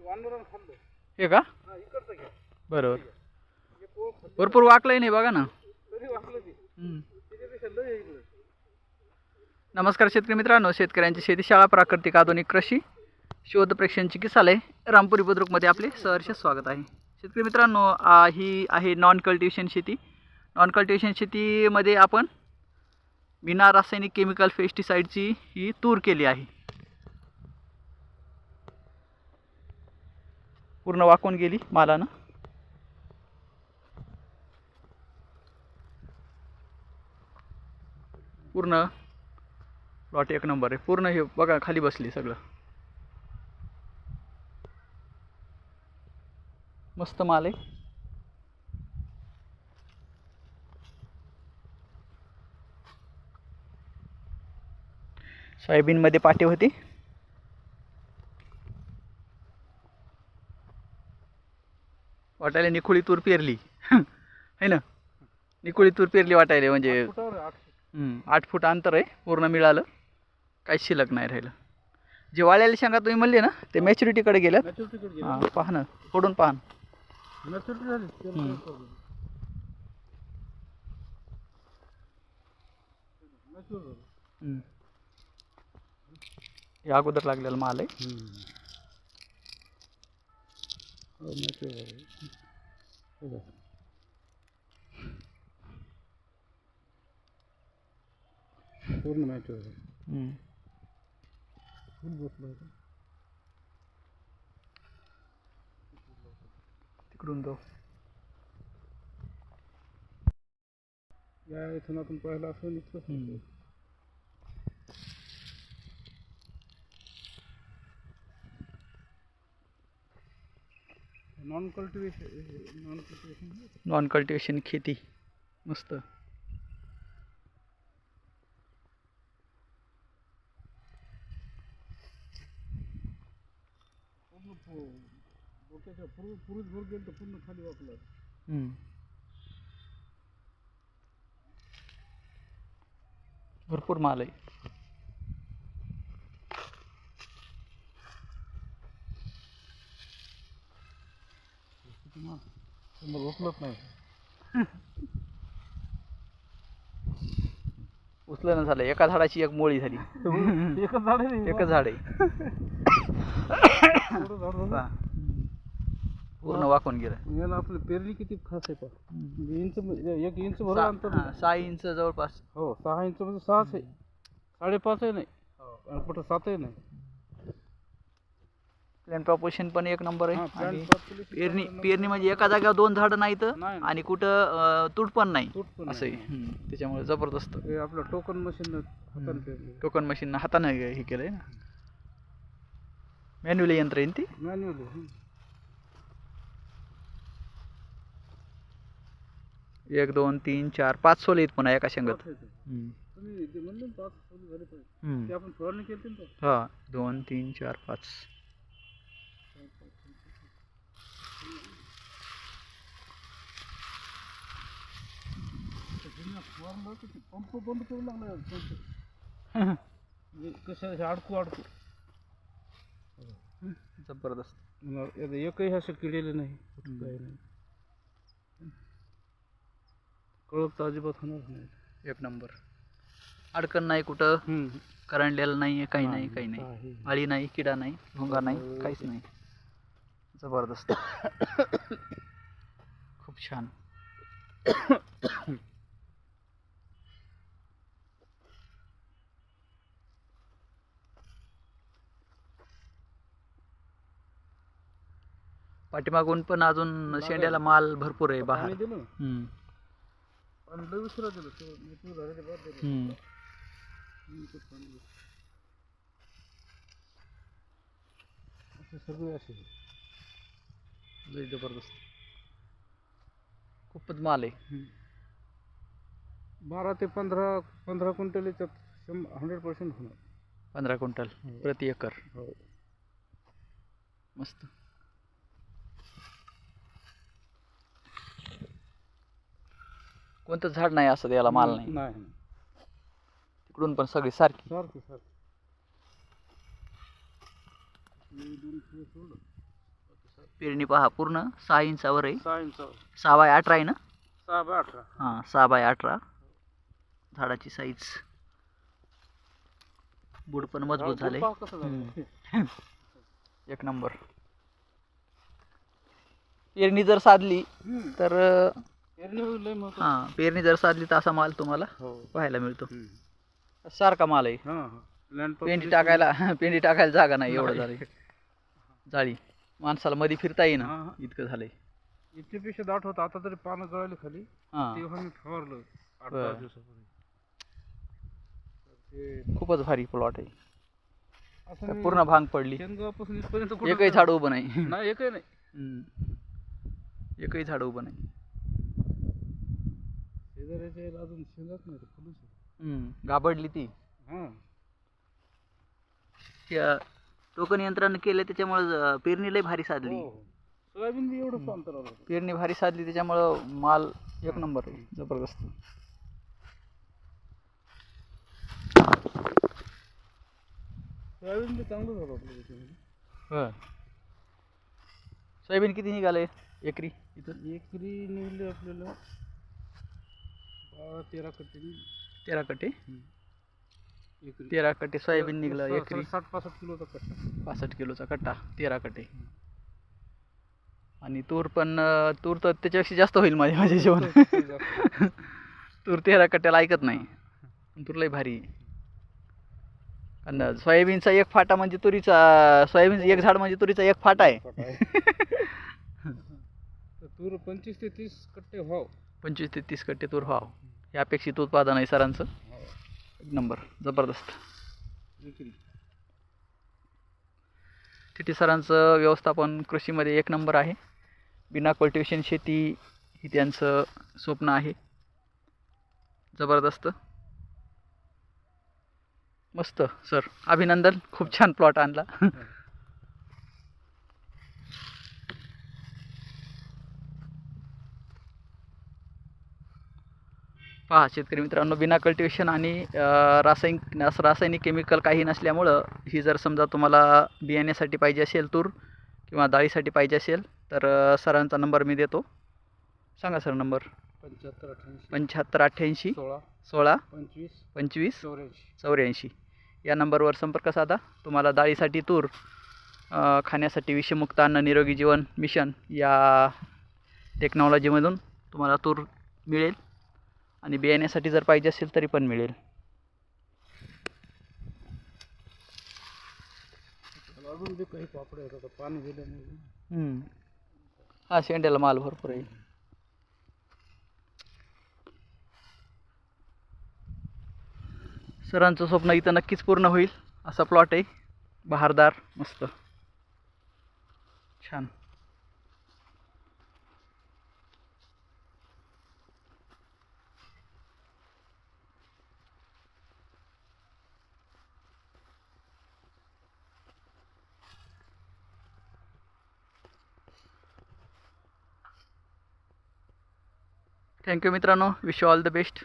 हे का बरोबर भरपूर वाकलंय नाही बघा ना. नमस्कार शेतकरी मित्रांनो, शेतकऱ्यांची शेतीशाळा प्राकृतिक आधुनिक कृषी शोध प्रेक्षण चिकित्सालय रामपुरी बुद्रुकमध्ये आपले सहर्ष स्वागत आहे. शेतकरी मित्रांनो, ही आहे नॉन कल्टिवेशन शेती. नॉन कल्टिवेशन शेतीमध्ये आपण बिना रासायनिक केमिकल पेस्टिसाइडची ही तूर केली आहे. पूर्ण वाकून गेली मालानं. पूर्ण प्लॉट एक नंबर आहे. पूर्ण हे बघा खाली बसली सगळं. मस्त माल आहे. सोयाबीनमध्ये पाटे होते. वाटायला निखोळी तूर पेरली है ना. निखोळी तूर पेरली वाटायला म्हणजे 8 फूट अंतर आहे. पूर्ण मिळालं, काहीच शिल्लक नाही राहिलं. जे वाळलेल्या शेंगा तुम्ही म्हणले ना ते मॅच्युरिटीकडे गेल्यात. हां पहा ना, फोडून पहा ना. हे अगोदर लागलेला माल आहे. पूर्ण मॅच्युअर तिकडून जाऊ. या इथून आपण पाहिलं असं इतकं नॉन कल्टिवेशन खेती मस्त. पुरुष भर गेलं तर पूर्ण खाली वाकला. भरपूर माल आहे. उचलत नाही. उचलणं झालं. एका झाडाची एक मोळी झाली. एकच झाड आहे. एकच झाड आहे. पूर्ण वाकून गेलं. याला आपली पेरणी किती खास आहे पहा. इंच 1 इंच भर अंतर. 6 इंच जवळपास. हो 6 इंच म्हणजे 6 आहे. 5.5 नाही आणि कुठं 7 नाही. प्लॅन प्रॉपोर्शन पण एक नंबर आहे. आणि पेरणी पेरणी म्हणजे एका जागेवर 2 झाडं नाहीत नाही. आणि कुठं तुट पण नाही असं नाही. आहे. त्याच्यामुळे जबरदस्त. हे आपलं टोकन मशीन हाताने पेरणी. टोकन मशीन हाताने हे केलंय ना. मॅन्युअली यंत्र आहे ती. मॅन्युअली 1 2 3 4 5 सोले आहेत पुन्हा एका शेंगात. तुम्ही ते म्हणले 5 सोली झाले पाहिजे. ते आपण फवारणी केली ना. हा 2 3 4 5. पंप बंद करू लागला. कसं अडकू जबरदस्त. एकही असं किडेले नाही. काही नाही. कळप तर अजिबात होणार नाही. एक नंबर. अडकण नाही कुठं. करंडलेलं नाही, काही नाही, काही नाही. अळी नाही, किडा नाही, भुंगा नाही, काहीच नाही. जबरदस्त. खूप छान. पाठीमागून पण अजून शेंड्याला माल भरपूर आहे बाहेर. आणि लय उशिरा दिलं. सगळे असे लय जबरदस्त. खूपच माल आहे. 12 ते 15 क्विंटल याच्यात 100% होणार. 15 क्विंटल प्रति एकर. हो मस्त. कोणतं झाड नाही असं याला माल नाही. नाही. तिकडून पण सगळी सारखी. सारखी. पेरणी पहा पूर्ण 6 इंचावर आहे. 6 इंच 6x18 आहे ना? 6x18. हां 6x18. झाडाची साईज, बुड पण मजबूत झाले. एक नंबर. पेरणी जर साधली तर हां पेरणी जर साधली तर असा माल तुम्हाला पाहायला मिळतो. सारखा माल आहे. पेंडी टाकायला जागा नाही, एवढं झालंय. जाळी माणसाला मध्ये फिरता येईना इतकं झालंय. इतकेपेक्षा दाट होता. आता तरी पानं गळाली खाली. तेव्हा मी फवारलं 8-10 दिवसापूर्वी. खूपच भारी प्लॉट आहे. पूर्ण भांग पडली. शेंगापासून इथपर्यंत एकही झाड उभं नाही. नाही, एकही नाही. एकही झाड उभं नाही. शेजाऱ्याच्या अजून शेंगाच नाही, फुलंच. गाबडली ती. टोकन यंत्रानं केलं त्याच्यामुळे पेरणी लय भारी साधली. सोयाबीन बी एवढं अंतरावर होतं. पेरणी भारी साधली त्याच्यामुळं माल एक नंबर आहे, जबरदस्त. सोयाबीन बी चांगलं झालं आपलं त्याच्यामध्ये. सोयाबीन किती निघाले एकरी? इथं एकरी निघले आपल्याला 13 कट्टे. 13 कट्टे. एकरी 13 कट्टे सोयाबीन निघलं एकरी. 60-65 किलोचा कट्टा. 65 किलोचा कट्टा, 13 कट्टे. आणि तूर पण, तूर तर त्याच्यापेक्षा जास्त होईल माझे जेवण. तूर 13 कट्ट्याला ऐकत नाही. तूर लय भारी. आणि सोयाबीनचा एक फाटा म्हणजे तुरीचा, सोयाबीनचं एक झाड म्हणजे तुरीचा एक फाटा आहे. तूर 25 ते 30 कट्टे व्हाव. 25 ते 30 कट्टे तूर व्हाव हे अपेक्षित उत्पादन आहे सरांचं. एक नंबर, जबरदस्त. टी सरांचं व्यवस्थापन कृषीमध्ये एक नंबर आहे. बिना कल्टिवेशन शेती ही त्यांचं स्वप्न आहे. जबरदस्त, मस्त सर, अभिनंदन. खूप छान प्लॉट आणला. पहा शेतकरी मित्रांनो, बिना कल्टिवेशन आणि रासायनिक केमिकल काही नसल्यामुळं ही जर समजा तुम्हाला बियाण्यासाठी पाहिजे असेल तूर किंवा डाळीसाठी पाहिजे असेल तर सरांचा नंबर मी देतो. सांगा सर नंबर. 7588 16 25 84 या नंबरवर संपर्क साधा. तुम्हाला डाळीसाठी तूर, खाण्यासाठी विषमुक्त अन्न निरोगी जीवन मिशन या टेक्नॉलॉजीमधून तुम्हाला तूर मिळेल. आणि बियाण्यासाठी जर पाहिजे असेल तरी पण मिळेल. अजून बी काही पापड येतात पाणी गेल्यामुळे. हा शेंड्याला माल भरपूर आहे. सरांचं स्वप्न इथं नक्कीच पूर्ण होईल असा प्लॉट आहे. बहारदार, मस्त, छान. थँक्यू मित्रांनो. Wish you all the best.